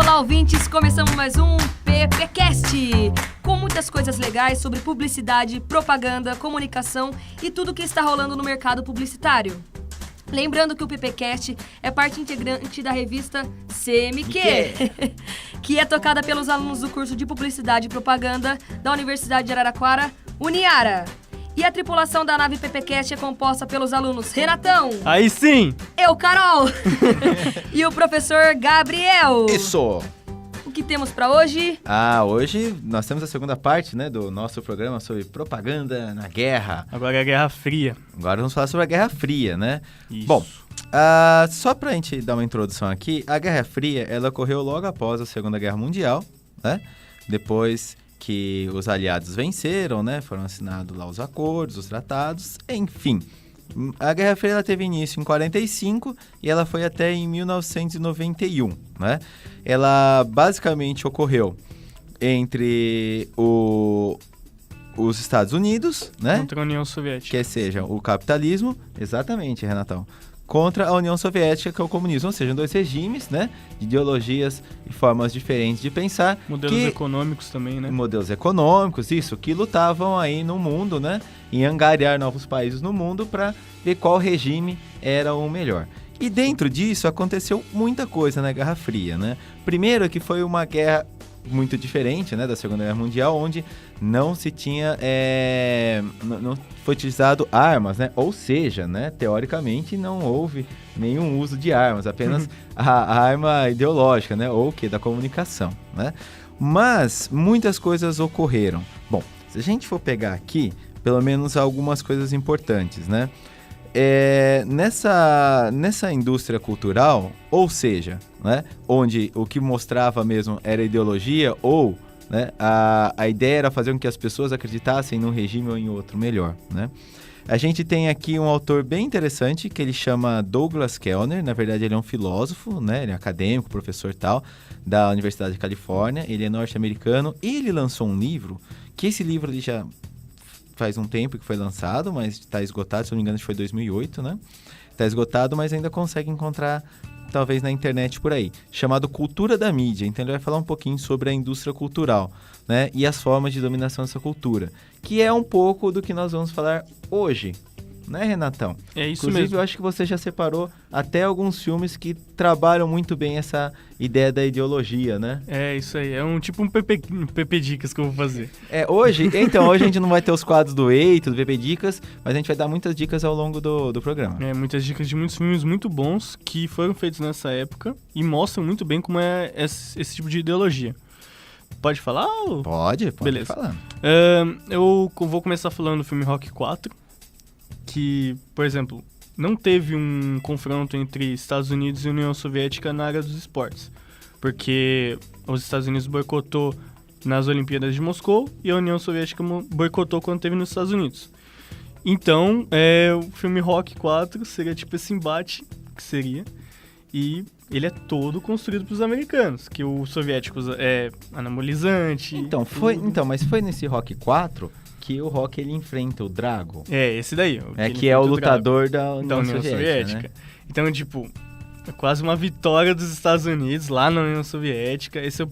Olá, ouvintes! Começamos mais um PPcast, com muitas coisas legais sobre publicidade, propaganda, comunicação e tudo que está rolando no mercado publicitário. Lembrando que o PPcast é parte integrante da revista CMQ, que é tocada pelos alunos do curso de Publicidade e Propaganda da Universidade de Araraquara, Uniara. E a tripulação da nave PPcast é composta pelos alunos Renatão. Aí sim! Eu, Carol. E o professor Gabriel. Isso! O que temos para hoje? Hoje nós temos a segunda parte, né, do nosso programa sobre propaganda na guerra. Agora é a Guerra Fria. Agora vamos falar sobre a Guerra Fria, né? Isso. Bom, só pra gente dar uma introdução aqui, a Guerra Fria, ela ocorreu logo após a Segunda Guerra Mundial, né? Depois que os aliados venceram, né? Foram assinados lá os acordos, os tratados, enfim. A Guerra Fria ela teve início em 1945 e ela foi até em 1991, né? Ela basicamente ocorreu entre os Estados Unidos, né? Contra a União Soviética. Que seja o capitalismo, exatamente, Renatão, contra a União Soviética, que é o comunismo, ou seja, dois regimes, né, de ideologias e formas diferentes de pensar. Modelos econômicos também, né? Modelos econômicos, isso, que lutavam aí no mundo, né, em angariar novos países no mundo para ver qual regime era o melhor. E dentro disso aconteceu muita coisa na Guerra Fria, né? Primeiro que foi uma guerra muito diferente, né, da Segunda Guerra Mundial, onde não se tinha, não foi utilizado armas, né, ou seja, né, teoricamente não houve nenhum uso de armas, apenas a arma ideológica, né, ou da comunicação, né, mas muitas coisas ocorreram. Bom, se a gente for pegar aqui, pelo menos algumas coisas importantes, né, nessa indústria cultural, ou seja, né, onde o que mostrava mesmo era ideologia ou, né, a ideia era fazer com que as pessoas acreditassem num regime ou em outro melhor, né? A gente tem aqui um autor bem interessante que ele chama Douglas Kellner. Na verdade ele é um filósofo, né, ele é acadêmico, professor tal, da Universidade de Califórnia, ele é norte-americano e ele lançou um livro, que esse livro ele já faz um tempo que foi lançado, mas está esgotado, se não me engano, foi 2008, né? Está esgotado, mas ainda consegue encontrar, talvez, na internet por aí. Chamado Cultura da Mídia. Então, ele vai falar um pouquinho sobre a indústria cultural, né? E as formas de dominação dessa cultura. Que é um pouco do que nós vamos falar hoje, né, Renatão? É isso Inclusive, mesmo. eu acho que você já separou até alguns filmes que trabalham muito bem essa ideia da ideologia, né? É isso aí, é um PP Dicas que eu vou fazer. Hoje a gente não vai ter os quadros do Eito, do PP Dicas, mas a gente vai dar muitas dicas ao longo do programa. Muitas dicas de muitos filmes muito bons que foram feitos nessa época e mostram muito bem como é esse tipo de ideologia. Pode falar? Pode Beleza. falar. Eu vou começar falando do filme Rocky 4, que, por exemplo, não teve um confronto entre Estados Unidos e União Soviética na área dos esportes, porque os Estados Unidos boicotou nas Olimpíadas de Moscou e a União Soviética boicotou quando teve nos Estados Unidos. Então, o filme Rocky 4 seria tipo esse embate que seria, e ele é todo construído pelos americanos, que o soviético é anabolizante. Mas foi nesse Rocky 4 que o Rocky ele enfrenta o Drago. Esse daí. Que é o lutador da União Soviética. Né? Então, tipo, é quase uma vitória dos Estados Unidos lá na União Soviética. Esse é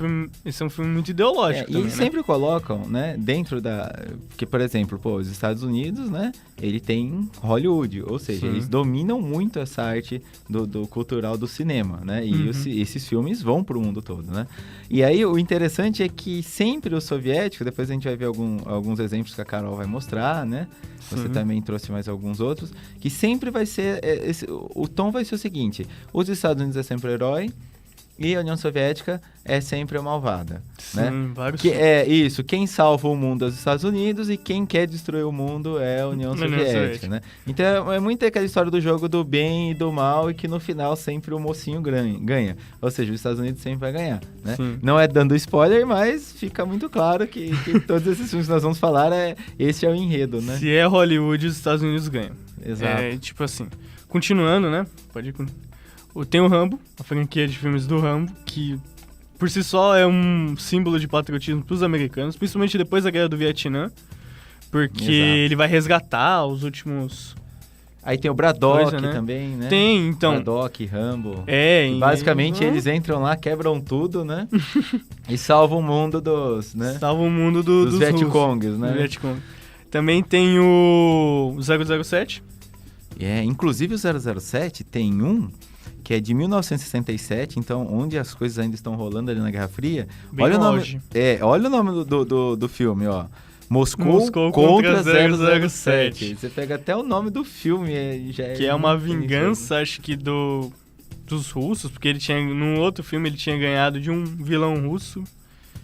um filme muito ideológico também, e eles sempre colocam, né, dentro da... Porque, por exemplo, os Estados Unidos, né, ele tem Hollywood, ou seja, eles dominam muito essa arte do cultural do cinema, né, e esses filmes vão pro mundo todo, né. E aí, o interessante é que sempre o soviético, depois a gente vai ver alguns exemplos que a Carol vai mostrar, né, você também trouxe mais alguns outros, que sempre vai ser... o tom vai ser o seguinte: os Estados Unidos é sempre o herói e a União Soviética é sempre a malvada. Sim, né? vários. Quem salva o mundo é os Estados Unidos e quem quer destruir o mundo é a União Soviética, né? Então é muito aquela história do jogo do bem e do mal e que no final sempre o mocinho ganha. Ou seja, os Estados Unidos sempre vai ganhar, né? Não é dando spoiler, mas fica muito claro que todos esses filmes que nós vamos falar, esse é o enredo, né? Se é Hollywood, os Estados Unidos ganham. Exato. Tipo assim, continuando, né? Pode ir. Tem o Rambo, a franquia de filmes do Rambo, que por si só é um símbolo de patriotismo para os americanos, principalmente depois da Guerra do Vietnã, porque ele vai resgatar os últimos Aí tem o Braddock Coisa, né? também, né? Tem, então. Braddock, Rambo. É, E e- basicamente eles entram lá, quebram tudo, né? E salvam o mundo dos, né? Salva o mundo Dos dos Vietcongs, russos, né? do Vietcong. Também tem o 007. Inclusive o 007 tem um que é de 1967, então onde as coisas ainda estão rolando ali na Guerra Fria. Bem olha longe. olha o nome do filme, ó. Moscou contra contra 007. 007. Você pega até o nome do filme, Que é uma vingança, acho que dos russos, porque ele tinha, num outro filme ele tinha ganhado de um vilão russo,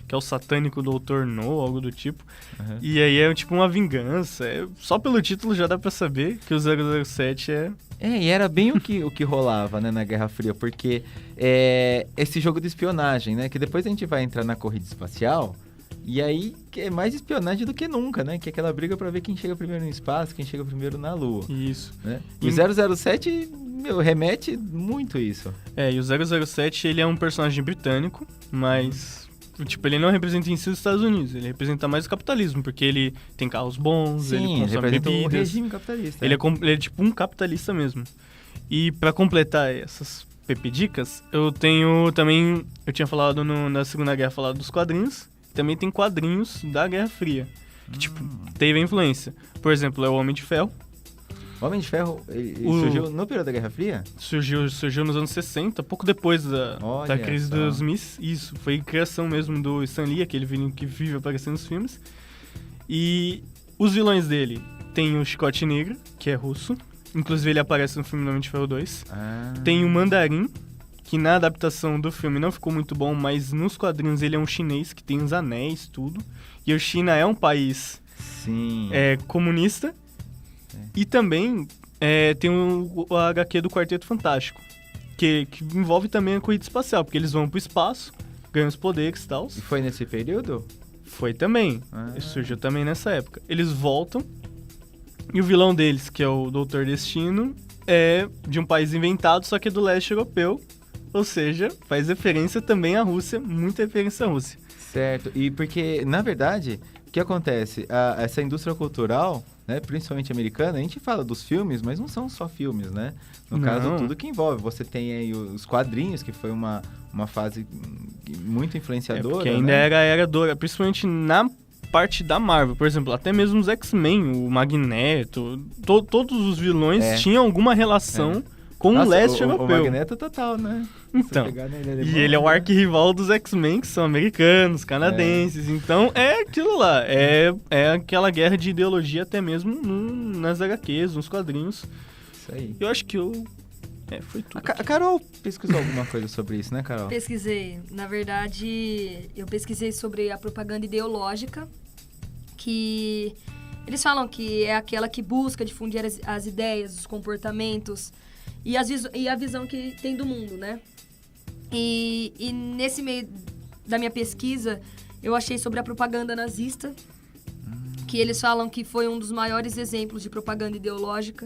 que é o satânico Dr. No, algo do tipo. Uhum. E aí é tipo uma vingança. Só pelo título já dá pra saber que o 007 é... E era bem o que rolava, né, na Guerra Fria, porque esse jogo de espionagem, né, que depois a gente vai entrar na corrida espacial, e aí que é mais espionagem do que nunca, né, que é aquela briga pra ver quem chega primeiro no espaço, quem chega primeiro na Lua. Isso. Né? E o 007, remete muito isso. E o 007 ele é um personagem britânico, mas... Tipo, ele não representa em si os Estados Unidos, ele representa mais o capitalismo, porque ele tem carros bons, ele consome representa bebidas. o regime capitalista. Ele é tipo um capitalista mesmo. E pra completar essas pepidicas, eu tenho também... Eu tinha falado na Segunda Guerra, falado dos quadrinhos. Também tem quadrinhos da Guerra Fria, que tipo, teve a influência. Por exemplo, é o Homem de Ferro. O Homem de Ferro surgiu no período da Guerra Fria? Surgiu nos anos 60, pouco depois da crise dos mísseis. Isso, foi criação mesmo do Stan Lee, aquele vilão que vive aparecendo nos filmes. E os vilões dele tem o Chicote Negro, que é russo. Inclusive ele aparece no filme Homem de Ferro 2. Tem o Mandarim, que na adaptação do filme não ficou muito bom, mas nos quadrinhos ele é um chinês que tem os anéis, tudo. E a China é um país comunista. E também tem o HQ do Quarteto Fantástico, que envolve também a corrida espacial, porque eles vão pro espaço, ganham os poderes e tal. E foi nesse período? Foi também. Surgiu também nessa época. Eles voltam, e o vilão deles, que é o Doutor Destino, é de um país inventado, só que é do leste europeu. Ou seja, faz referência também à Rússia, muita referência à Rússia. Certo. E porque, na verdade, o que acontece? Essa indústria cultural, né, principalmente americana, a gente fala dos filmes, mas não são só filmes, né? No caso, tudo que envolve. Você tem aí os quadrinhos, que foi uma fase muito influenciadora. Porque ainda era a era doura, principalmente na parte da Marvel. Por exemplo, até mesmo os X-Men, o Magneto, todos os vilões tinham alguma relação com o leste europeu. O Magneto total, né? Então, e ele é o arquirrival dos X-Men, que são americanos, canadenses. Então, é aquilo lá. É aquela guerra de ideologia até mesmo nas HQs, nos quadrinhos. Isso aí. Eu acho que foi tudo. A Carol pesquisou alguma coisa sobre isso, né, Carol? Pesquisei. Na verdade, eu pesquisei sobre a propaganda ideológica, que eles falam que é aquela que busca difundir as ideias, os comportamentos e a visão que tem do mundo, né? E nesse meio da minha pesquisa, eu achei sobre a propaganda nazista, que eles falam que foi um dos maiores exemplos de propaganda ideológica.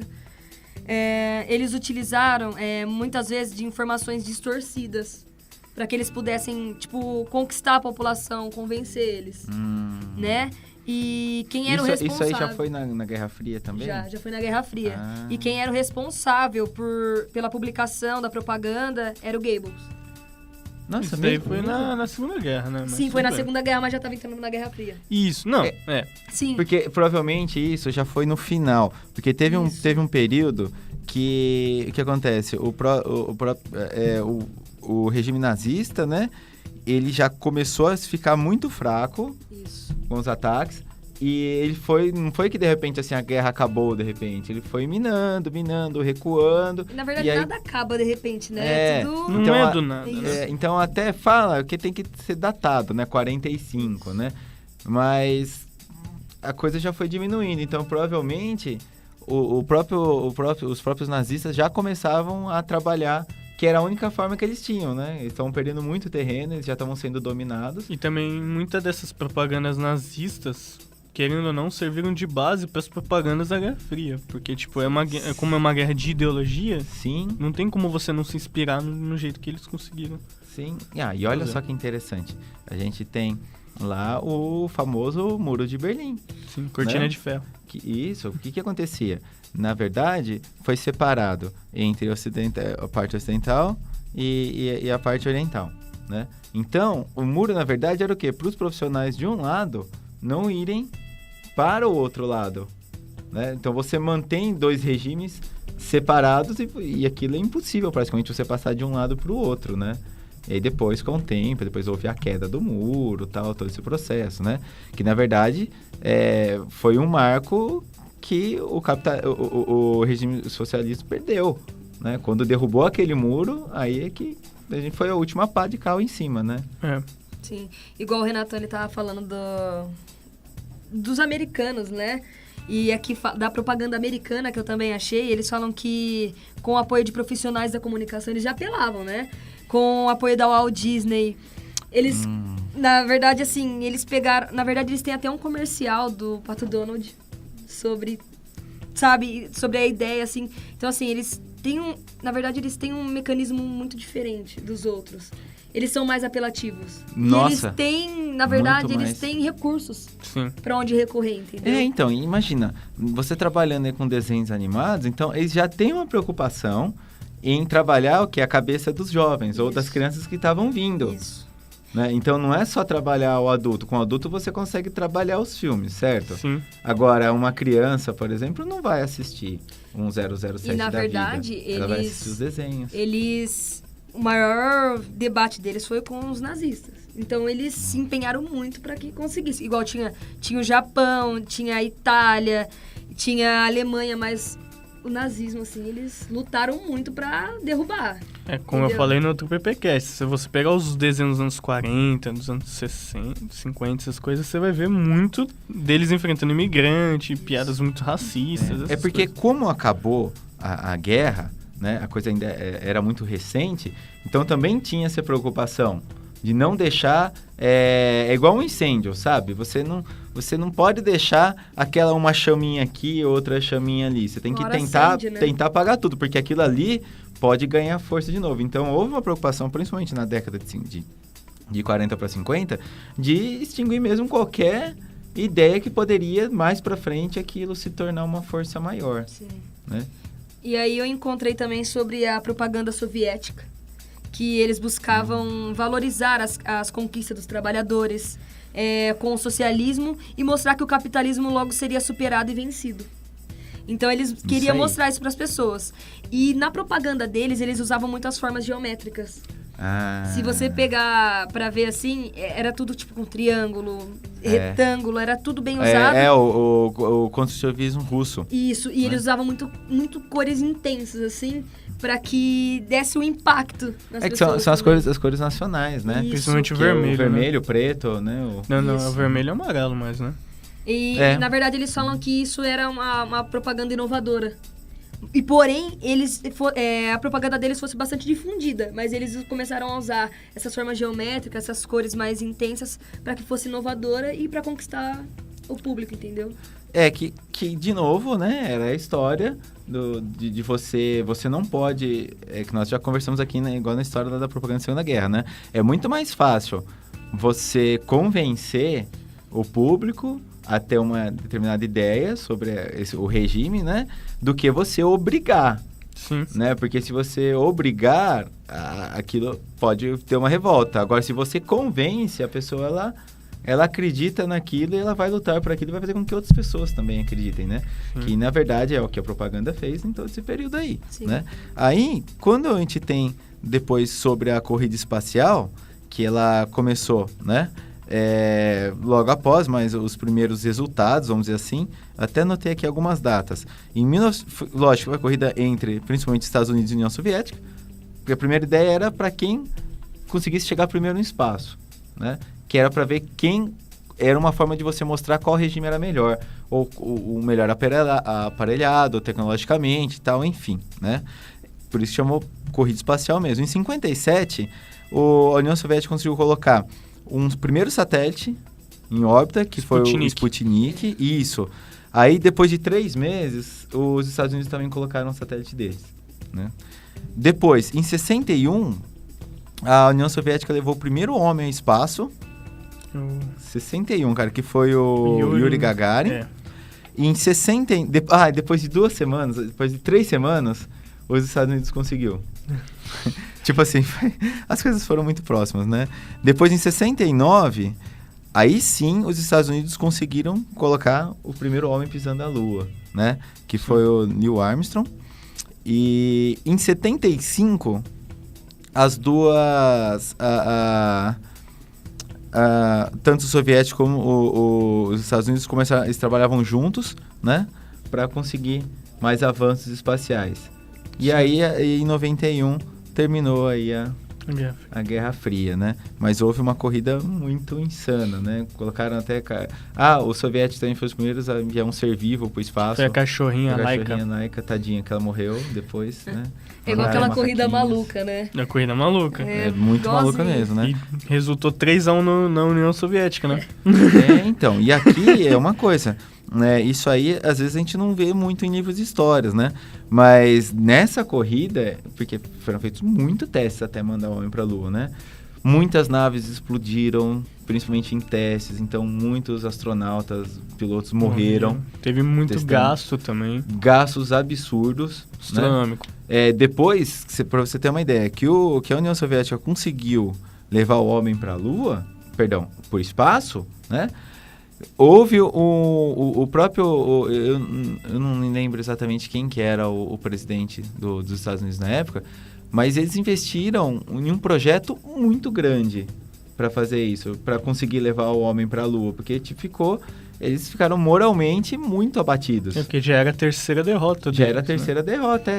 Eles utilizaram, muitas vezes, de informações distorcidas para que eles pudessem, tipo, conquistar a população, convencer eles, né? E quem era o responsável... Isso aí já foi na Guerra Fria também? Já foi na Guerra Fria. E quem era o responsável pela publicação da propaganda era o Goebbels. Nossa, isso daí foi na Segunda Guerra, né? Mas sim, foi na Segunda Guerra, mas já estava entrando na Guerra Fria. Isso, não, Sim. Porque provavelmente isso já foi no final. Porque teve um período que... O que acontece? O regime nazista, né? Ele já começou a ficar muito fraco com os ataques. E ele não foi que de repente assim a guerra acabou de repente. Ele foi minando, recuando. E, na verdade, nada acaba de repente, né? Tudo... Não é do nada. Então até fala que tem que ser datado, né? 45, né? Mas a coisa já foi diminuindo. Então provavelmente os próprios nazistas já começavam a trabalhar, que era a única forma que eles tinham, né? Eles estavam perdendo muito terreno, eles já estavam sendo dominados. E também muitas dessas propagandas nazistas, querendo ou não, serviram de base para as propagandas da Guerra Fria. Porque, tipo, como é uma guerra de ideologia, sim, não tem como você não se inspirar no jeito que eles conseguiram Sim. E olha só que interessante. A gente tem lá o famoso Muro de Berlim. Sim, cortina de ferro. O que acontecia? Na verdade, foi separado entre a parte ocidental e a parte oriental, né? Então, o muro, na verdade, era o quê? Para os profissionais de um lado não irem para o outro lado, né? Então, você mantém 2 regimes separados e aquilo é impossível, praticamente, você passar de um lado para o outro, né? E aí depois, com o tempo, depois houve a queda do muro, tal, todo esse processo, né? Que, na verdade, foi um marco que o regime socialista perdeu, né? Quando derrubou aquele muro, aí é que a gente foi a última pá de cal em cima, né? Sim, igual o Renato, ele tava falando dos americanos, né? E aqui da propaganda americana, que eu também achei, eles falam que com o apoio de profissionais da comunicação, eles já apelavam, né? Com o apoio da Walt Disney, eles, na verdade, assim, eles pegaram... Na verdade, eles têm até um comercial do Pato Donald sobre a ideia, assim. Então, assim, eles têm na verdade, eles têm um mecanismo muito diferente dos outros. Eles são mais apelativos. Nossa, e eles têm, na verdade, eles têm recursos para onde recorrer, entendeu? Então, imagina, você trabalhando aí com desenhos animados, então eles já têm uma preocupação em trabalhar o que é a cabeça dos jovens ou das crianças que estavam vindo. Isso. Né? Então, não é só trabalhar o adulto. Com o adulto, você consegue trabalhar os filmes, certo? Sim. Agora, uma criança, por exemplo, não vai assistir um 007 e, na da verdade, vida. Ela vai assistir os desenhos. O maior debate deles foi com os nazistas. Então, eles se empenharam muito para que conseguisse. Igual tinha o Japão, tinha a Itália, tinha a Alemanha, mas o nazismo, assim, eles lutaram muito para derrubar. Como eu falei no outro PPcast, se você pegar os desenhos dos anos 40, dos anos 60, 50, essas coisas, você vai ver muito deles enfrentando imigrante, piadas muito racistas. Porque como acabou a guerra, né, a coisa ainda era muito recente, então também tinha essa preocupação de não deixar... É igual um incêndio, sabe? Você não pode deixar uma chaminha aqui, outra chaminha ali. Você tem que tentar apagar tudo, porque aquilo ali pode ganhar força de novo. Então, houve uma preocupação, principalmente na década de 40 para 50, de extinguir mesmo qualquer ideia que poderia, mais para frente, aquilo se tornar uma força maior. Sim. Né? E aí eu encontrei também sobre a propaganda soviética, que eles buscavam valorizar as conquistas dos trabalhadores com o socialismo e mostrar que o capitalismo logo seria superado e vencido. Então, eles queriam mostrar isso para as pessoas. E na propaganda deles, eles usavam muitas formas geométricas. Se você pegar para ver assim, era tudo tipo com triângulo, retângulo, era tudo bem usado. O construtivismo russo. Isso, e eles usavam muito cores intensas, assim, para que desse um impacto nas pessoas. São as cores nacionais, né? Isso. Principalmente o vermelho. O vermelho, né? o preto, né? Não, o vermelho e o amarelo mais, né? E, na verdade, eles falam que isso era uma propaganda inovadora. E, porém, a propaganda deles fosse bastante difundida, mas eles começaram a usar essas formas geométricas, essas cores mais intensas, para que fosse inovadora e para conquistar o público, entendeu? Que de novo, né, era a história de você não pode... que nós já conversamos aqui, né, igual na história da propaganda da Segunda Guerra, né? É muito mais fácil você convencer o público a ter uma determinada ideia sobre o regime, né? Do que você obrigar. Sim. Né? Porque se você obrigar, aquilo pode ter uma revolta. Agora, se você convence, a pessoa, ela acredita naquilo e ela vai lutar por aquilo e vai fazer com que outras pessoas também acreditem, né? Que, na verdade, é o que a propaganda fez em todo esse período aí, né? Aí, quando a gente tem depois sobre a corrida espacial, que ela começou, né? Logo após, mas os primeiros resultados, vamos dizer assim, até notei aqui algumas datas. Lógico, a corrida entre, principalmente, Estados Unidos e União Soviética, porque a primeira ideia era para quem conseguisse chegar primeiro no espaço, né? Que era para ver quem... Era uma forma de você mostrar qual regime era melhor, ou o melhor aparelhado, tecnologicamente e tal, enfim, né? Por isso chamou corrida espacial mesmo. Em 57, a União Soviética conseguiu colocar um primeiro satélite em órbita, que foi o Sputnik. Isso. Aí, depois de 3 meses, os Estados Unidos também colocaram um satélite deles, né? Depois, em 61, a União Soviética levou o primeiro homem ao espaço, 61, cara, que foi o Yuri Gagarin. É. E em 60... depois de 2 semanas, depois de 3 semanas, os Estados Unidos conseguiu. Tipo assim, as coisas foram muito próximas, né? Depois, em 69, aí sim os Estados Unidos conseguiram colocar o primeiro homem pisando na Lua, né? Que foi o Neil Armstrong. E em 75, as duas... tanto o soviético como os Estados Unidos eles trabalhavam juntos, né? Para conseguir mais avanços espaciais. E aí, em 91, terminou aí a Guerra Fria, né? Mas houve uma corrida muito insana, né? Colocaram até... os soviéticos também foram os primeiros a enviar um ser vivo pro espaço. Foi a cachorrinha Laika. Tadinha, que ela morreu depois, né? É igual aquela corrida maluca, né? A corrida maluca. É muito maluca mesmo, né? E resultou 3-1 na União Soviética, né? Então. E aqui é uma coisa... né? Isso aí, às vezes, a gente não vê muito em livros de histórias, né? Mas nessa corrida, porque foram feitos muitos testes até mandar o homem para a Lua, né? Muitas naves explodiram, principalmente em testes. Então, muitos astronautas, pilotos morreram. Teve muito gasto também. Gastos absurdos. Astronômico. Né? Depois, para você ter uma ideia, que a União Soviética conseguiu levar o homem para a Lua, por espaço, né? Houve o próprio... eu não me lembro exatamente quem que era o presidente dos Estados Unidos na época, mas eles investiram em um projeto muito grande para fazer isso, para conseguir levar o homem para a Lua, porque eles ficaram moralmente muito abatidos. Porque já era a terceira derrota. Já era a terceira derrota,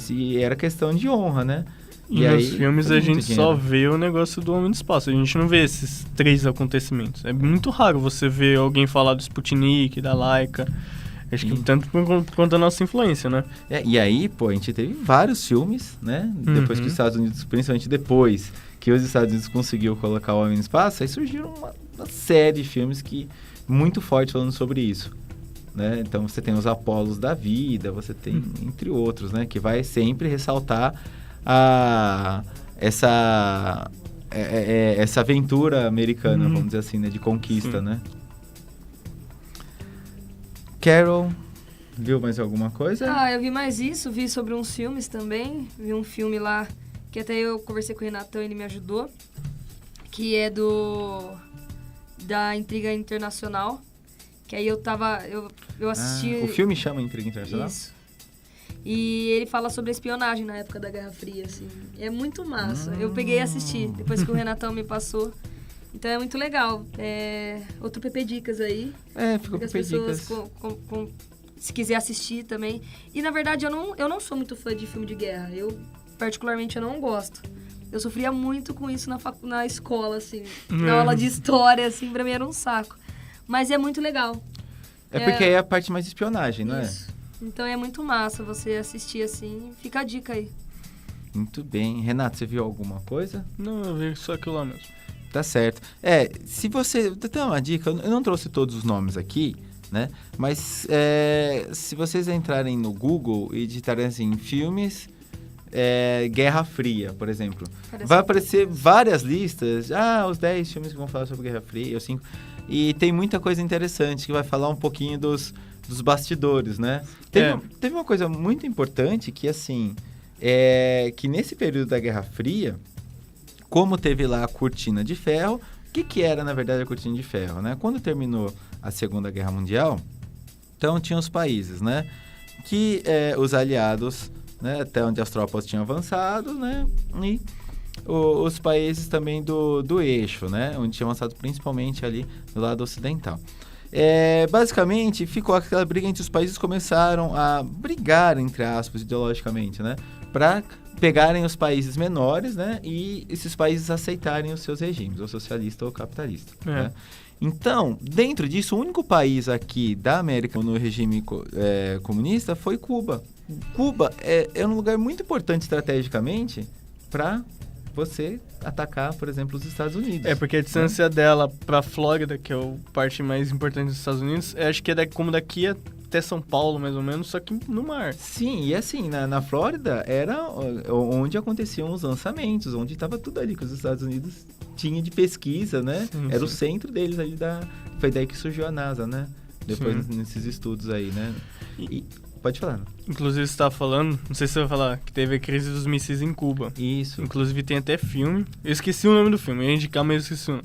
e era questão de honra, né? E nos filmes a gente só vê o negócio do homem no espaço. A gente não vê esses 3 acontecimentos. É muito raro você ver alguém falar do Sputnik, da Laika. Acho que tanto quanto a nossa influência, né? E aí, a gente teve vários filmes, né? Depois que os Estados Unidos, principalmente depois que os Estados Unidos conseguiu colocar o homem no espaço, aí surgiram uma série de filmes muito forte falando sobre isso. Né? Então você tem os Apolos da vida, você tem, entre outros, né? Que vai sempre ressaltar essa aventura americana, vamos dizer assim, né? De conquista, né? Carol, viu mais alguma coisa? Eu vi mais isso, vi sobre uns filmes também. Vi um filme lá, que até eu conversei com o Renatão, ele me ajudou, que é da Intriga Internacional, que aí eu assisti... o filme chama Intriga Internacional? Isso. E ele fala sobre a espionagem na época da Guerra Fria, assim. É muito massa. Eu peguei e assisti, depois que o Renatão me passou. Então é muito legal. Outro PP Dicas aí. Ficou PP Dicas. Se quiser assistir também. E na verdade eu não sou muito fã de filme de guerra. Particularmente, eu não gosto. Eu sofria muito com isso na escola, assim. Na aula de história, assim, pra mim era um saco. Mas é muito legal. Porque é a parte mais de espionagem, não isso. Então é muito massa você assistir assim. Fica a dica aí. Muito bem. Renato, você viu alguma coisa? Não, eu vi só aquilo lá mesmo. Tá certo. Se você... Tem uma dica, eu não trouxe todos os nomes aqui, né? Mas se vocês entrarem no Google e digitarem assim, filmes... Guerra Fria, por exemplo. Vai aparecer várias listas. Os 10 filmes que vão falar sobre Guerra Fria, os 5. E tem muita coisa interessante que vai falar um pouquinho dos bastidores, né? Teve uma coisa muito importante que, assim, que nesse período da Guerra Fria, como teve lá a Cortina de Ferro, o que era, na verdade, a Cortina de Ferro, né? Quando terminou a Segunda Guerra Mundial, então tinha os países, né? Que os aliados, né? Até onde as tropas tinham avançado, né? E os países também do eixo, né? Onde tinham avançado principalmente ali do lado ocidental. Basicamente, ficou aquela briga entre os países, começaram a brigar, entre aspas, ideologicamente, né? Para pegarem os países menores, né? E esses países aceitarem os seus regimes, ou socialista ou capitalista. Né? Então, dentro disso, o único país aqui da América no regime comunista foi Cuba. Cuba é um lugar muito importante estrategicamente para você atacar, por exemplo, os Estados Unidos. Porque a distância dela para a Flórida, que é a parte mais importante dos Estados Unidos, acho que como daqui até São Paulo, mais ou menos, só que no mar. Sim, e assim, na Flórida era onde aconteciam os lançamentos, onde estava tudo ali que os Estados Unidos tinha de pesquisa, né? Sim, era o sim. centro deles ali Foi daí que surgiu a NASA, né? Depois Sim. nesses estudos aí, né? Pode falar. Inclusive, você estava falando, não sei se você vai falar, que teve a crise dos mísseis em Cuba. Isso. Inclusive tem até filme. Eu esqueci o nome do filme, eu ia indicar, mas eu esqueci o nome.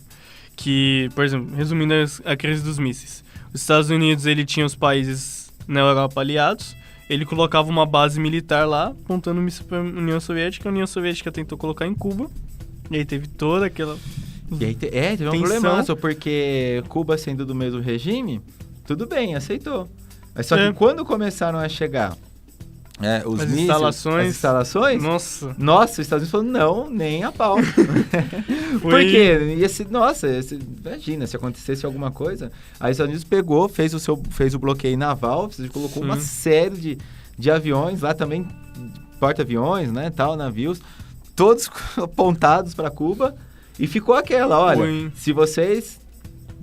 Que, por exemplo, resumindo a crise dos mísseis. Os Estados Unidos, ele tinha os países na Europa aliados. Ele colocava uma base militar lá, apontando o míssil para a União Soviética. A União Soviética tentou colocar em Cuba. E aí teve toda aquela... E aí teve um Tensão. problemaço, porque Cuba sendo do mesmo regime, tudo bem, aceitou. Mas só que É. quando começaram a chegar os As mísseis, instalações. as instalações, Nossa. nossa, os Estados Unidos falaram, não, nem a pau. Por Foi- quê? Imagina, se acontecesse alguma coisa, aí os Estados Unidos pegou, fez o bloqueio naval, colocou Sim. uma série de aviões lá também, porta-aviões, né, tal, navios, todos apontados para Cuba, e ficou aquela, olha, Foi. se vocês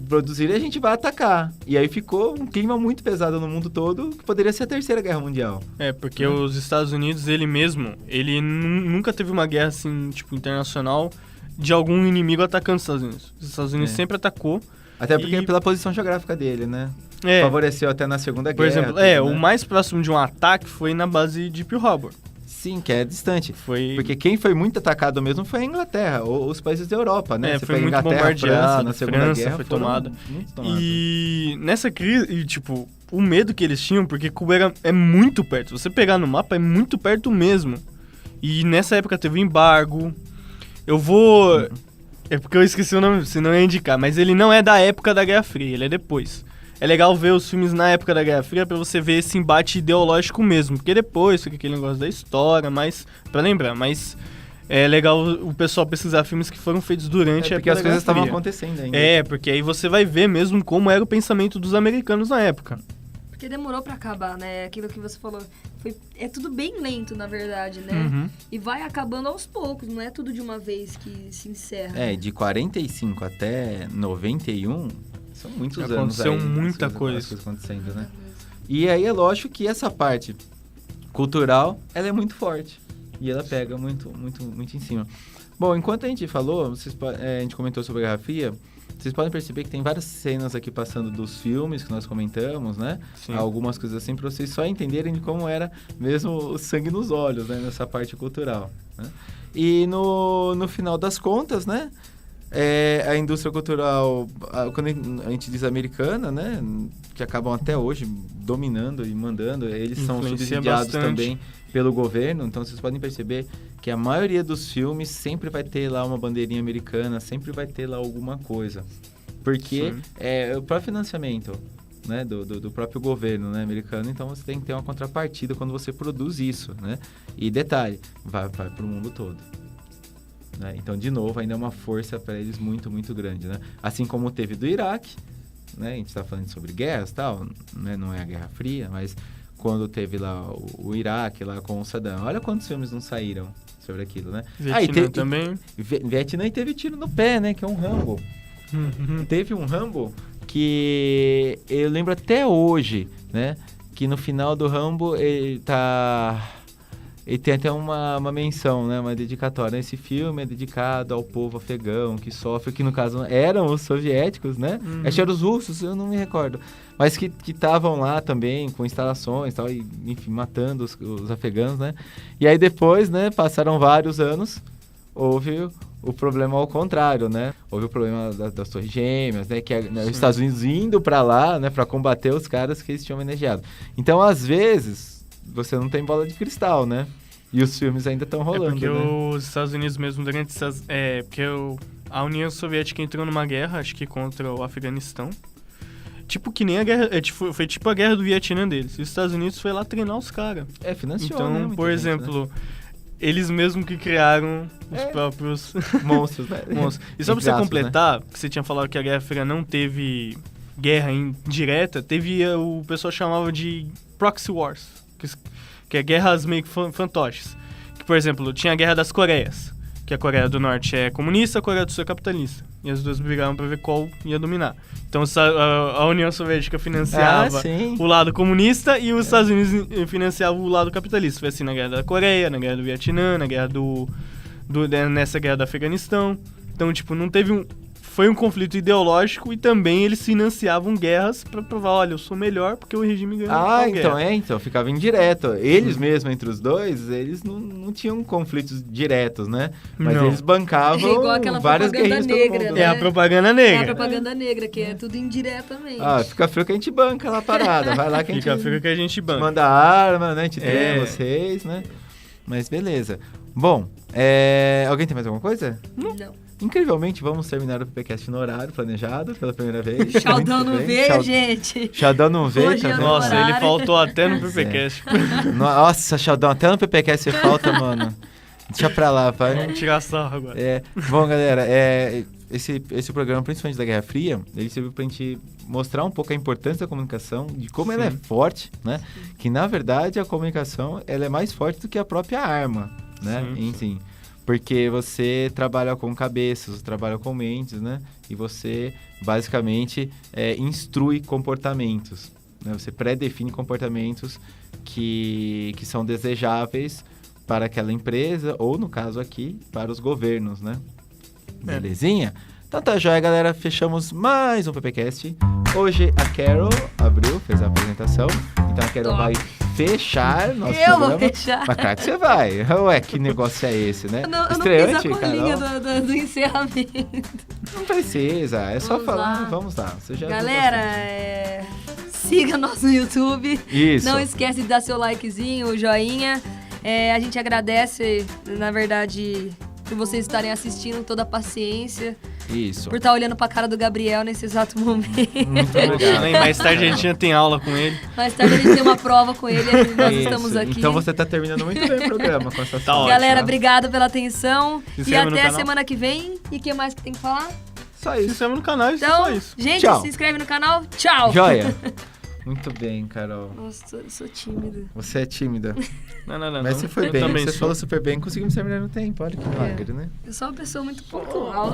produzirem, a gente vai atacar. E aí ficou um clima muito pesado no mundo todo, que poderia ser a Terceira Guerra Mundial. É, porque os Estados Unidos, ele mesmo, ele nunca teve uma guerra, assim, tipo, internacional de algum inimigo atacando os Estados Unidos. Os Estados Unidos É. sempre atacou. Até porque E- pela posição geográfica dele, né? É, Favoreceu até na Segunda por Guerra. exemplo, tudo, né? o mais próximo de um ataque foi na base de Pearl Harbor. Sim, que é distante. Foi... Porque quem foi muito atacado mesmo foi a Inglaterra, ou os países da Europa, né? É, Você foi pega muito Inglaterra, bombardeada, França, na Segunda França Guerra foi foram tomada. muito tomadas. E nessa crise, e, tipo, o medo que eles tinham, porque Cuba é muito perto. Se você pegar no mapa, é muito perto mesmo. E nessa época teve um embargo. Eu vou... É porque eu esqueci o nome, senão eu ia indicar. Mas ele não é da época da Guerra Fria, ele é depois. É legal ver os filmes na época da Guerra Fria pra você ver esse embate ideológico mesmo. Porque depois fica aquele negócio da história, mas... Pra lembrar, mas... É legal o pessoal pesquisar filmes que foram feitos durante a Porque época as da Guerra coisas estavam Fria. acontecendo ainda. É, porque aí você vai ver mesmo como era o pensamento dos americanos na época. Porque demorou pra acabar, né? Aquilo que você falou. É tudo bem lento, na verdade, né? Uhum. E vai acabando aos poucos, não é tudo de uma vez que se encerra. De 45 até 91, são muitos anos Aconteceu aí. muita as coisa. coisas acontecendo, né? E aí é lógico que essa parte cultural, ela é muito forte. E ela pega muito em cima. Bom, enquanto a gente falou, a gente comentou sobre a Guerra Fria, vocês podem perceber que tem várias cenas aqui passando dos filmes que nós comentamos, né? Sim. Algumas coisas assim, para vocês só entenderem de como era mesmo o sangue nos olhos, né? Nessa parte cultural, né? E no final das contas, né? A indústria cultural, quando a gente diz americana, né? Que acabam até hoje dominando e mandando, eles são Influencia subsidiados bastante. também pelo governo, então vocês podem perceber que a maioria dos filmes sempre vai ter lá uma bandeirinha americana, sempre vai ter lá alguma coisa. Porque Sim. é o próprio financiamento, né, do próprio governo, né, americano, então você tem que ter uma contrapartida quando você produz isso, né? E detalhe, vai para o mundo todo. Né? Então, de novo, ainda é uma força para eles muito, muito grande, né? Assim como teve do Iraque, né? A gente está falando sobre guerras e tal, né? Não é a Guerra Fria, mas quando teve lá o Iraque lá com o Saddam, olha quantos filmes não saíram sobre aquilo, né? Vietnã também. Vietnã teve tiro no pé, né? Que é um Rambo. Uhum. Teve um Rambo que eu lembro até hoje, né? Que no final do Rambo ele tem até uma menção, né? Uma dedicatória. Esse filme é dedicado ao povo afegão que sofre, que no caso eram os soviéticos, né? Uhum. Acho que eram os russos, eu não me recordo. Mas que estavam lá também com instalações e tal, e, enfim, matando os afegãos, né? E aí depois, né? Passaram vários anos, houve o problema ao contrário, né? Houve o problema das Torres Gêmeas, né? Que os Estados Unidos indo para lá, né? Para combater os caras que eles tinham homenageado. Então, às vezes, você não tem bola de cristal, né? E os filmes ainda estão rolando, porque né? os Estados Unidos mesmo, durante essas... porque a União Soviética entrou numa guerra, acho que contra o Afeganistão. Tipo que nem a guerra... foi tipo a guerra do Vietnã deles. E os Estados Unidos foi lá treinar os caras. Financiou, Então, né? Muita por gente, exemplo, eles mesmo que criaram os próprios... né? Monstros, né? monstros. E só pra Entre você aspas, completar, que você tinha falado que a Guerra Fria não teve guerra indireta, teve o pessoal chamava de proxy wars, que é guerras meio que fantoches. Que, por exemplo, tinha a Guerra das Coreias, que a Coreia do Norte é comunista, a Coreia do Sul é capitalista. E as duas brigavam pra ver qual ia dominar. Então a União Soviética financiava o lado comunista e os Estados Unidos financiavam o lado capitalista. Foi assim na Guerra da Coreia, na Guerra do Vietnã, na Guerra nessa Guerra do Afeganistão. Então, tipo, não teve foi um conflito ideológico e também eles financiavam guerras pra provar, olha, eu sou melhor porque o regime ganhou a guerra. Então ficava indireto. Eles mesmo, entre os dois, eles não tinham conflitos diretos, né? Mas eles bancavam igual aquela várias propaganda guerrilhas negra, todo mundo. né? É a propaganda negra. É a propaganda negra, que é tudo indiretamente. Fica frio que a gente banca lá a parada. Vai lá que a gente... Fica frio que a gente banca. Manda arma, né? A gente treina vocês, né? Mas beleza. Bom, alguém tem mais alguma coisa? Não. Incrivelmente, vamos terminar o PPcast no horário planejado pela primeira vez. Xaldão não veio, gente. Xaldão não veio, Hoje tá é vendo? Nossa, horário. ele faltou até no PPcast. Nossa, Xaldão, até no PPcast você falta, mano. Deixa pra lá, vai. Vamos tirar sarro agora. Bom, galera, esse programa, principalmente da Guerra Fria, ele serviu pra gente mostrar um pouco a importância da comunicação, de como ela é forte, né? Que, na verdade, a comunicação ela é mais forte do que a própria arma, né? Enfim, porque você trabalha com cabeças, você trabalha com mentes, né? E você, basicamente, instrui comportamentos, né? Você pré-define comportamentos que são desejáveis para aquela empresa, ou, no caso aqui, para os governos, né? Belezinha? Então tá joia, galera. Fechamos mais um PPcast. Hoje a Carol fez a apresentação. Então a Carol vai fechar nosso programa. Vou fechar. Mas claro que você vai. Ué, que negócio é esse, né? Eu não Estreante, fiz a colinha Carol. do encerramento. Não precisa. É só Vamos falar. lá. Vamos lá. Você já Galera, siga nosso YouTube. Isso. Não esquece de dar seu likezinho, o joinha. A gente agradece, na verdade, por vocês estarem assistindo, toda a paciência. Isso. Por estar olhando pra cara do Gabriel nesse exato momento. Muito obrigado. Mais tarde a gente tem aula com ele. Mais tarde a gente tem uma prova com ele e nós Isso. estamos aqui. Então você tá terminando muito bem o programa com essa Tá ótimo. Galera, obrigado pela atenção. Se E inscreve no até canal. semana que vem. E o que mais que tem que falar? Só Se isso. inscreve no canal, Então, só isso. gente, Tchau. se inscreve no canal. Tchau. Joia. Muito bem, Carol. Nossa, eu sou tímida. Você é tímida. Não. Mas você foi Eu bem. também Você sou. falou super bem. Conseguimos terminar no tempo. Olha que milagre, né? Eu sou uma pessoa muito pontual.